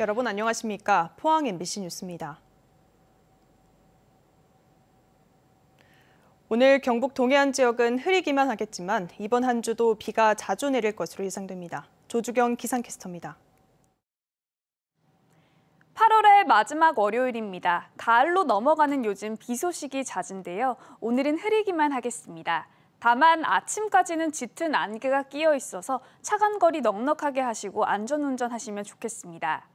여러분 안녕하십니까? 포항 MBC 뉴스입니다. 오늘 경북 동해안 지역은 흐리기만 하겠지만 이번 한 주도 비가 자주 내릴 것으로 예상됩니다. 조주경 기상캐스터입니다. 8월의 마지막 월요일입니다. 가을로 넘어가는 요즘 비 소식이 잦은데요. 오늘은 흐리기만 하겠습니다. 다만 아침까지는 짙은 안개가 끼어 있어서 차간 거리 넉넉하게 하시고 안전운전하시면 좋겠습니다.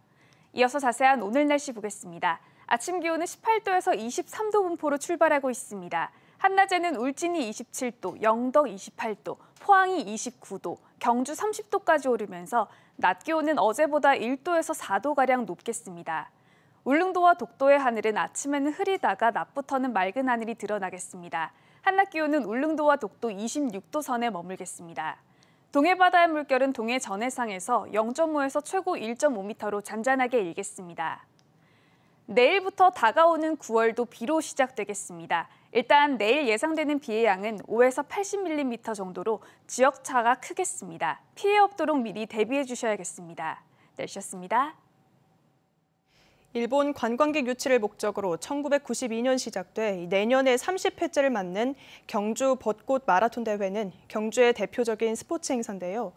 이어서 자세한 오늘 날씨 보겠습니다. 아침 기온은 18도에서 23도 분포로 출발하고 있습니다. 한낮에는 울진이 27도, 영덕 28도, 포항이 29도, 경주 30도까지 오르면서 낮 기온은 어제보다 1도에서 4도가량 높겠습니다. 울릉도와 독도의 하늘은 아침에는 흐리다가 낮부터는 맑은 하늘이 드러나겠습니다. 한낮 기온은 울릉도와 독도 26도 선에 머물겠습니다. 동해 바다의 물결은 동해 전해상에서 0.5에서 최고 1.5m로 잔잔하게 일겠습니다. 내일부터 다가오는 9월도 비로 시작되겠습니다. 일단 내일 예상되는 비의 양은 5에서 80mm 정도로 지역차가 크겠습니다. 피해 없도록 미리 대비해 주셔야겠습니다. 날씨였습니다. 일본 관광객 유치를 목적으로 1992년 시작돼 내년에 30회째를 맞는 경주 벚꽃 마라톤 대회는 경주의 대표적인 스포츠 행사인데요.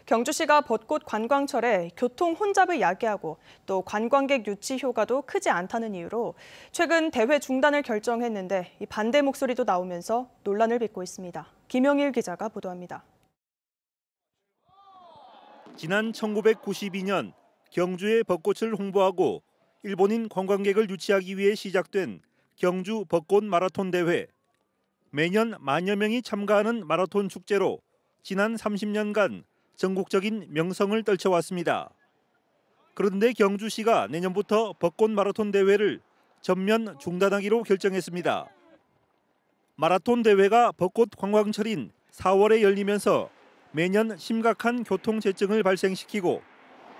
경주시가 벚꽃 관광철에 교통 혼잡을 야기하고 또 관광객 유치 효과도 크지 않다는 이유로 최근 대회 중단을 결정했는데 반대 목소리도 나오면서 논란을 빚고 있습니다. 김영일 기자가 보도합니다. 지난 1992년 경주의 벚꽃을 홍보하고 일본인 관광객을 유치하기 위해 시작된 경주 벚꽃 마라톤 대회. 매년 만여 명이 참가하는 마라톤 축제로 지난 30년간 전국적인 명성을 떨쳐왔습니다. 그런데 경주시가 내년부터 벚꽃 마라톤 대회를 전면 중단하기로 결정했습니다. 마라톤 대회가 벚꽃 관광철인 4월에 열리면서 매년 심각한 교통체증을 발생시키고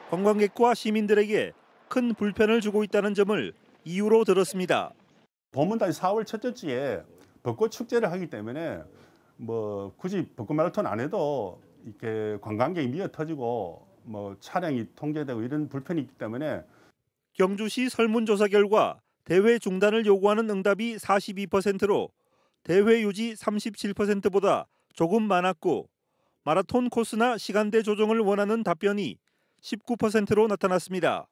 관광객과 시민들에게 큰 불편을 주고 있다는 점을 이유로 들었습니다. 봄은 4월 첫째 주에 벚꽃 축제를 하기 때문에 굳이 벚꽃 마라톤 안 해도 이렇게 관광객이 미어 터지고 차량이 통제되고 이런 불편이 있기 때문에 경주시 설문조사 결과 대회 중단을 요구하는 응답이 42%로 대회 유지 37%보다 조금 많았고 마라톤 코스나 시간대 조정을 원하는 답변이 19%로 나타났습니다.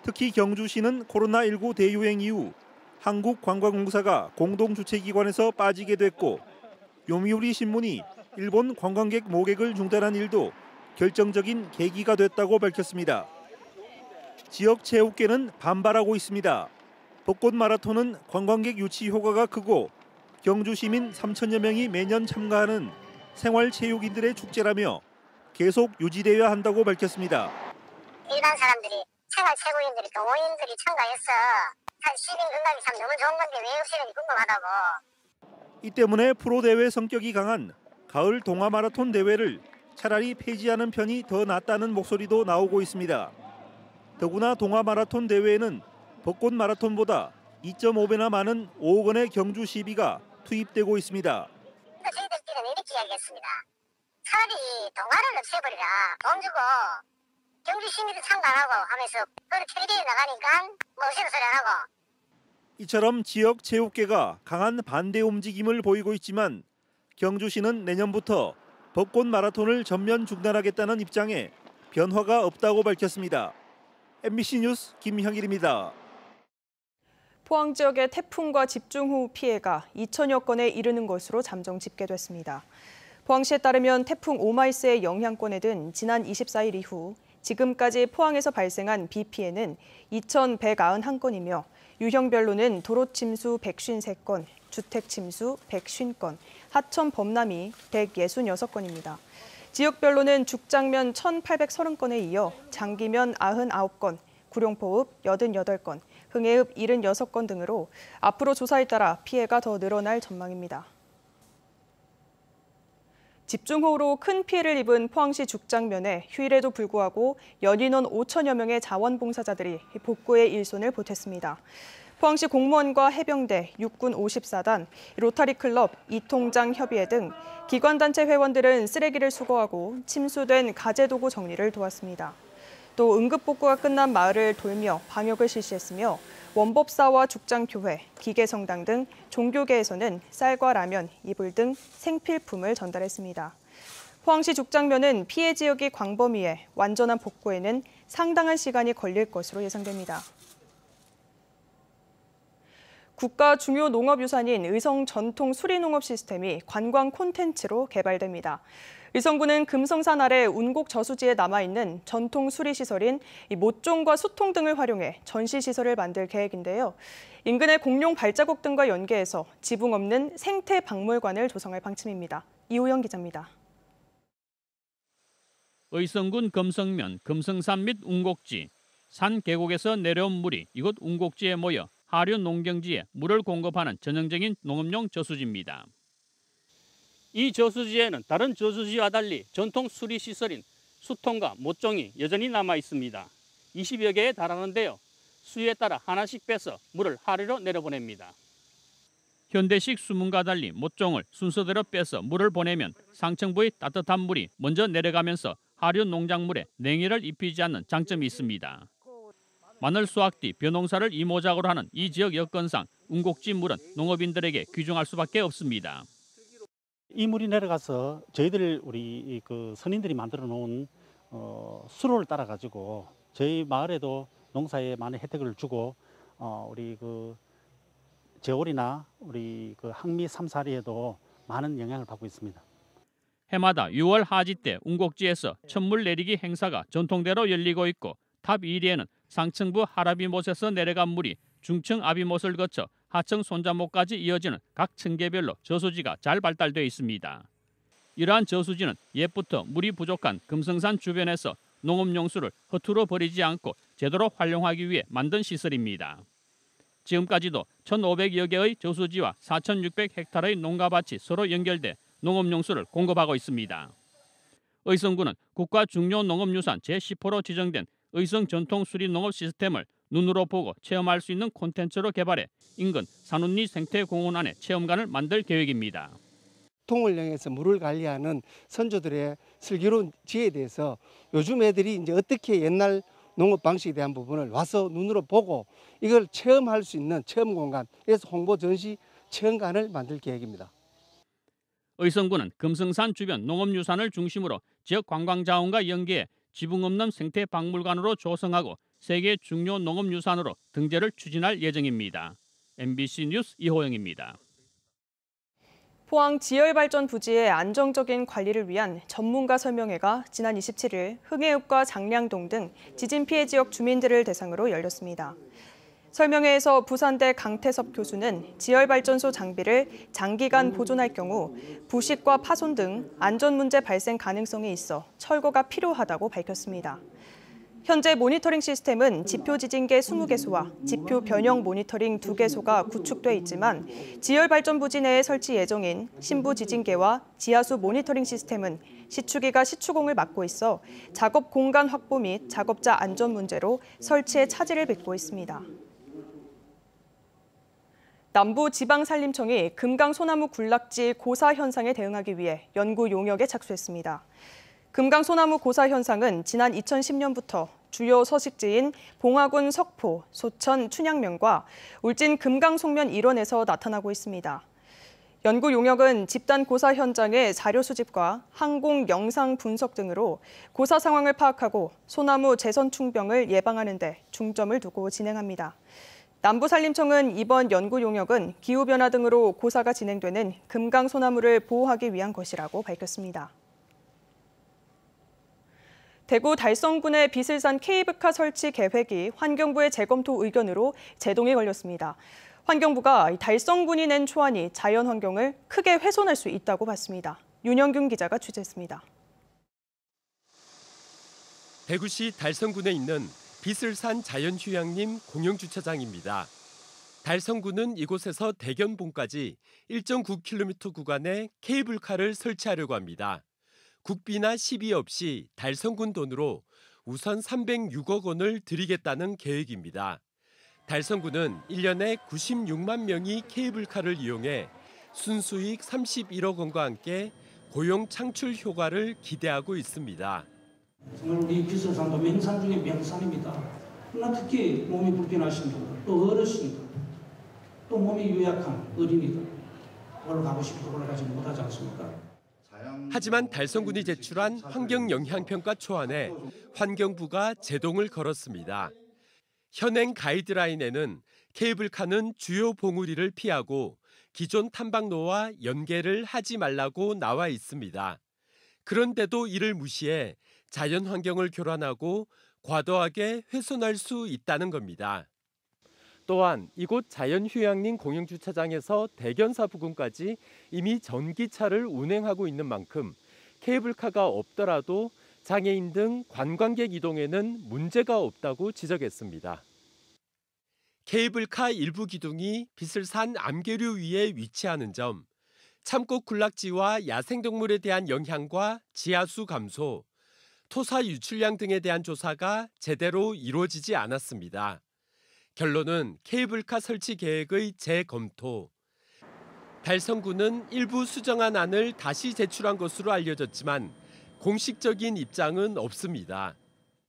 특히 경주시는 코로나19 대유행 이후 한국관광공사가 공동주최기관에서 빠지게 됐고 요미우리 신문이 일본 관광객 모객을 중단한 일도 결정적인 계기가 됐다고 밝혔습니다. 지역 체육계는 반발하고 있습니다. 벚꽃 마라톤은 관광객 유치 효과가 크고 경주 시민 3천여 명이 매년 참가하는 생활체육인들의 축제라며 계속 유지되어야 한다고 밝혔습니다. 일반 사람들이 생활체육인들이 동호인들이 참가해서 시민 건강이 참 너무 좋은 건데 왜 없이는지 궁금하다고. 이 때문에 프로대회 성격이 강한 가을 동아 마라톤 대회를 차라리 폐지하는 편이 더 낫다는 목소리도 나오고 있습니다. 더구나 동아 마라톤 대회에는 벚꽃 마라톤보다 2.5배나 많은 5억 원의 경주 시비가 투입되고 있습니다. 저희들끼리는 이렇게 이야기했습니다. 차라리 동아를 없애버리라. 돈 주고 경주 시민들 참가 안 하고 하면서 그걸 트레이딩에 나가니까 없애는 소리 안 하고. 이처럼 지역 체육계가 강한 반대 움직임을 보이고 있지만 경주시는 내년부터 벚꽃 마라톤을 전면 중단하겠다는 입장에 변화가 없다고 밝혔습니다. MBC 뉴스 김형일입니다. 포항 지역의 태풍과 집중호우 피해가 2천여 건에 이르는 것으로 잠정 집계됐습니다. 포항시에 따르면 태풍 오마이스의 영향권에 든 지난 24일 이후 지금까지 포항에서 발생한 비 피해는 2,191건이며 유형별로는 도로 침수 153건, 주택 침수 150건, 하천 범람이 166건입니다. 지역별로는 죽장면 1,830건에 이어 장기면 99건, 구룡포읍 88건, 흥해읍 76건 등으로 앞으로 조사에 따라 피해가 더 늘어날 전망입니다. 집중호우로 큰 피해를 입은 포항시 죽장면에 휴일에도 불구하고 연인원 5천여 명의 자원봉사자들이 복구에 일손을 보탰습니다. 포항시 공무원과 해병대, 육군 54단, 로타리클럽, 이통장협의회 등 기관단체 회원들은 쓰레기를 수거하고 침수된 가재도구 정리를 도왔습니다. 또 응급복구가 끝난 마을을 돌며 방역을 실시했으며 원법사와 죽장교회, 기계성당 등 종교계에서는 쌀과 라면, 이불 등 생필품을 전달했습니다. 포항시 죽장면은 피해 지역이 광범위해 완전한 복구에는 상당한 시간이 걸릴 것으로 예상됩니다. 국가 중요 농업유산인 의성 전통 수리농업 시스템이 관광 콘텐츠로 개발됩니다. 의성군은 금성산 아래 운곡 저수지에 남아있는 전통 수리시설인 못종과 수통 등을 활용해 전시시설을 만들 계획인데요. 인근의 공룡 발자국 등과 연계해서 지붕 없는 생태박물관을 조성할 방침입니다. 이호영 기자입니다. 의성군 금성면, 금성산 및 운곡지, 산 계곡에서 내려온 물이 이곳 운곡지에 모여 하류 농경지에 물을 공급하는 전형적인 농업용 저수지입니다. 이 저수지에는 다른 저수지와 달리 전통 수리 시설인 수통과 못종이 여전히 남아 있습니다. 20여 개에 달하는데요. 수위에 따라 하나씩 빼서 물을 하류로 내려보냅니다. 현대식 수문과 달리 못종을 순서대로 빼서 물을 보내면 상층부의 따뜻한 물이 먼저 내려가면서 하류 농작물에 냉해를 입히지 않는 장점이 있습니다. 마늘 수확 뒤 벼농사를 이모작으로 하는 이 지역 여건상 운곡지 물은 농업인들에게 귀중할 수밖에 없습니다. 이 물이 내려가서 저희들 우리 그 선인들이 만들어 놓은 수로를 따라 가지고 저희 마을에도 농사에 많은 혜택을 주고 우리 그 제올이나 우리 그 항미 삼사리에도 많은 영향을 받고 있습니다. 해마다 6월 하지 때 운곡지에서 천물 내리기 행사가 전통대로 열리고 있고 탑 1위에는 상층부 하라비못에서 내려간 물이 중층 아비못을 거쳐 하층 손자못까지 이어지는 각 층계별로 저수지가 잘 발달되어 있습니다. 이러한 저수지는 옛부터 물이 부족한 금성산 주변에서 농업용수를 허투루 버리지 않고 제대로 활용하기 위해 만든 시설입니다. 지금까지도 1,500여 개의 저수지와 4,600헥타르의 농가밭이 서로 연결돼 농업용수를 공급하고 있습니다. 의성군은 국가 중요 농업유산 제10호로 지정된 의성 전통 수리 농업 시스템을 눈으로 보고 체험할 수 있는 콘텐츠로 개발해 인근 산운리 생태공원 안에 체험관을 만들 계획입니다. 통을 이용해서 물을 관리하는 선조들의 슬기로운 지혜에 대해서 요즘 애들이 이제 어떻게 옛날 농업 방식에 대한 부분을 와서 눈으로 보고 이걸 체험할 수 있는 체험 공간, 그래서 홍보 전시 체험관을 만들 계획입니다. 의성군은 금성산 주변 농업유산을 중심으로 지역 관광자원과 연계해 지붕 없는 생태박물관으로 조성하고 세계 중요 농업유산으로 등재를 추진할 예정입니다. MBC 뉴스 이호영입니다. 포항 지열발전 부지의 안정적인 관리를 위한 전문가 설명회가 지난 27일 흥해읍과 장량동 등 지진 피해 지역 주민들을 대상으로 열렸습니다. 설명회에서 부산대 강태섭 교수는 지열발전소 장비를 장기간 보존할 경우 부식과 파손 등 안전 문제 발생 가능성이 있어 철거가 필요하다고 밝혔습니다. 현재 모니터링 시스템은 지표 지진계 20개소와 지표 변형 모니터링 2개소가 구축돼 있지만 지열발전 부지 내에 설치 예정인 신부 지진계와 지하수 모니터링 시스템은 시추기가 시추공을 맡고 있어 작업 공간 확보 및 작업자 안전 문제로 설치에 차질을 빚고 있습니다. 남부지방산림청이 금강 소나무 군락지 고사 현상에 대응하기 위해 연구 용역에 착수했습니다. 금강 소나무 고사 현상은 지난 2010년부터 주요 서식지인 봉화군 석포, 소천 춘향면과 울진 금강 송면 일원에서 나타나고 있습니다. 연구 용역은 집단 고사 현장의 자료 수집과 항공 영상 분석 등으로 고사 상황을 파악하고 소나무 재선충병을 예방하는 데 중점을 두고 진행합니다. 남부산림청은 이번 연구 용역은 기후변화 등으로 고사가 진행되는 금강 소나무를 보호하기 위한 것이라고 밝혔습니다. 대구 달성군의 비슬산 케이블카 설치 계획이 환경부의 재검토 의견으로 제동이 걸렸습니다. 환경부가 달성군이 낸 초안이 자연환경을 크게 훼손할 수 있다고 봤습니다. 윤영균 기자가 취재했습니다. 대구시 달성군에 있는 비슬산 자연휴양림 공영주차장입니다. 달성군은 이곳에서 대견봉까지 1.9km 구간에 케이블카를 설치하려고 합니다. 국비나 시비 없이 달성군 돈으로 우선 306억 원을 들이겠다는 계획입니다. 달성군은 1년에 96만 명이 케이블카를 이용해 순수익 31억 원과 함께 고용 창출 효과를 기대하고 있습니다. 정말 우리 비설산도 명산 중에 명산입니다. 그러나 특히 몸이 불편하신 분들, 또 어르신들, 또 몸이 유약한 어린이들 올라가고 싶어도 올라가지 못하지 않습니까? 하지만 달성군이 제출한 환경영향평가 초안에 환경부가 제동을 걸었습니다. 현행 가이드라인에는 케이블카는 주요 봉우리를 피하고 기존 탐방로와 연계를 하지 말라고 나와 있습니다. 그런데도 이를 무시해 자연환경을 교란하고 과도하게 훼손할 수 있다는 겁니다. 또한 이곳 자연휴양림 공영주차장에서 대견사 부근까지 이미 전기차를 운행하고 있는 만큼 케이블카가 없더라도 장애인 등 관광객 이동에는 문제가 없다고 지적했습니다. 케이블카 일부 기둥이 비슬산 암계류 위에 위치하는 점, 참꽃 군락지와 야생동물에 대한 영향과 지하수 감소, 토사 유출량 등에 대한 조사가 제대로 이루어지지 않았습니다. 결론은 케이블카 설치 계획의 재검토. 달성군은 일부 수정안 안을 다시 제출한 것으로 알려졌지만 공식적인 입장은 없습니다.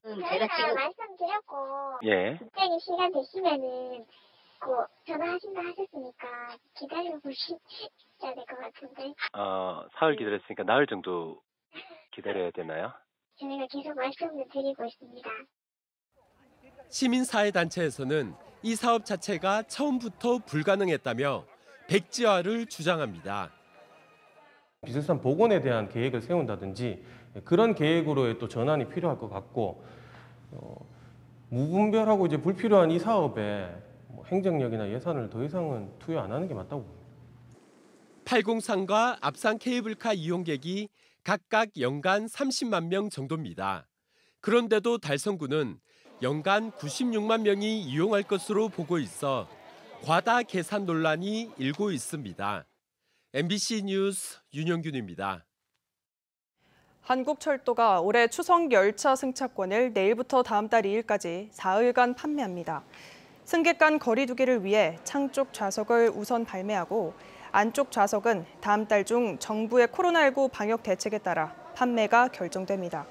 제가 지금 말씀드렸고 직장이 시간 되시면은 전화하신다 하셨으니까 기다려 보셔야 될 것 같은데. 사흘 기다렸으니까 나흘 정도 기다려야 되나요? 저희가 계속 말씀을 드리고 있습니다. 시민사회단체에서는 이 사업 자체가 처음부터 불가능했다며 백지화를 주장합니다. 비슬산 복원에 대한 계획을 세운다든지 그런 계획으로의 또 전환이 필요할 것 같고 무분별하고 이제 불필요한 이 사업에 행정력이나 예산을 더 이상은 투여 안 하는 게 맞다고 봅니다. 803과 압산 케이블카 이용객이 각각 연간 30만 명 정도입니다. 그런데도 달성군은 연간 96만 명이 이용할 것으로 보고 있어 과다 계산 논란이 일고 있습니다. MBC 뉴스 윤영균입니다. 한국철도가 올해 추석 열차 승차권을 내일부터 다음 달 2일까지 4일간 판매합니다. 승객 간 거리 두기를 위해 창쪽 좌석을 우선 발매하고 안쪽 좌석은 다음 달 중 정부의 코로나19 방역 대책에 따라 판매가 결정됩니다.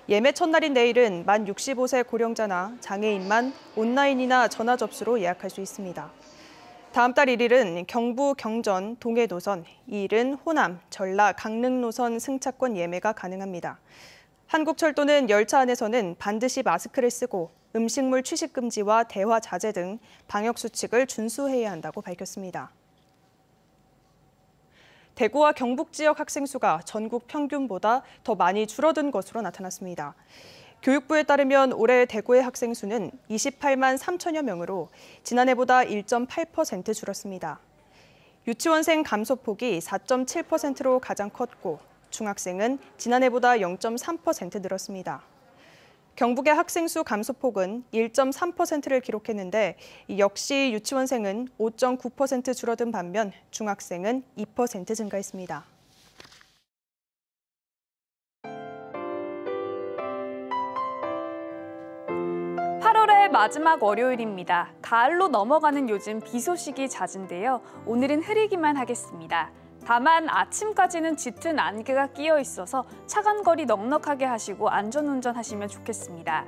예매 첫날인 내일은 만 65세 고령자나 장애인만 온라인이나 전화 접수로 예약할 수 있습니다. 다음 달 1일은 경부, 경전, 동해 노선, 2일은 호남, 전라, 강릉 노선 승차권 예매가 가능합니다. 한국철도는 열차 안에서는 반드시 마스크를 쓰고 음식물 취식 금지와 대화 자제 등 방역 수칙을 준수해야 한다고 밝혔습니다. 대구와 경북 지역 학생 수가 전국 평균보다 더 많이 줄어든 것으로 나타났습니다. 교육부에 따르면 올해 대구의 학생 수는 28만 3천여 명으로 지난해보다 1.8% 줄었습니다. 유치원생 감소폭이 4.7%로 가장 컸고 중학생은 지난해보다 0.3% 늘었습니다. 경북의 학생 수 감소폭은 1.3%를 기록했는데 역시 유치원생은 5.9% 줄어든 반면 중학생은 2% 증가했습니다. 8월의 마지막 월요일입니다. 가을로 넘어가는 요즘 비 소식이 잦은데요. 오늘은 흐리기만 하겠습니다. 다만 아침까지는 짙은 안개가 끼어 있어서 차간 거리 넉넉하게 하시고 안전운전하시면 좋겠습니다.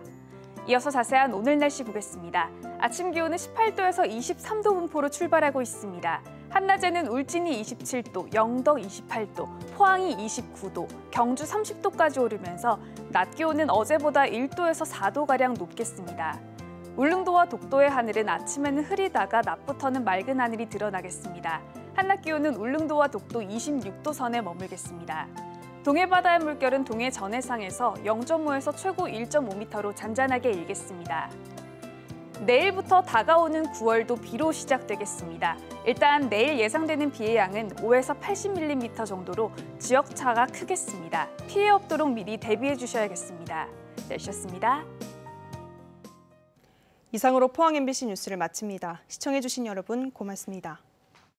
이어서 자세한 오늘 날씨 보겠습니다. 아침 기온은 18도에서 23도 분포로 출발하고 있습니다. 한낮에는 울진이 27도, 영덕 28도, 포항이 29도, 경주 30도까지 오르면서 낮 기온은 어제보다 1도에서 4도가량 높겠습니다. 울릉도와 독도의 하늘은 아침에는 흐리다가 낮부터는 맑은 하늘이 드러나겠습니다. 한낮 기온은 울릉도와 독도 26도 선에 머물겠습니다. 동해바다의 물결은 동해 전해상에서 0.5에서 최고 1.5m로 잔잔하게 일겠습니다. 내일부터 다가오는 9월도 비로 시작되겠습니다. 일단 내일 예상되는 비의 양은 5에서 80mm 정도로 지역차가 크겠습니다. 피해 없도록 미리 대비해 주셔야겠습니다. 날씨였습니다. 이상으로 포항 MBC 뉴스를 마칩니다. 시청해주신 여러분 고맙습니다.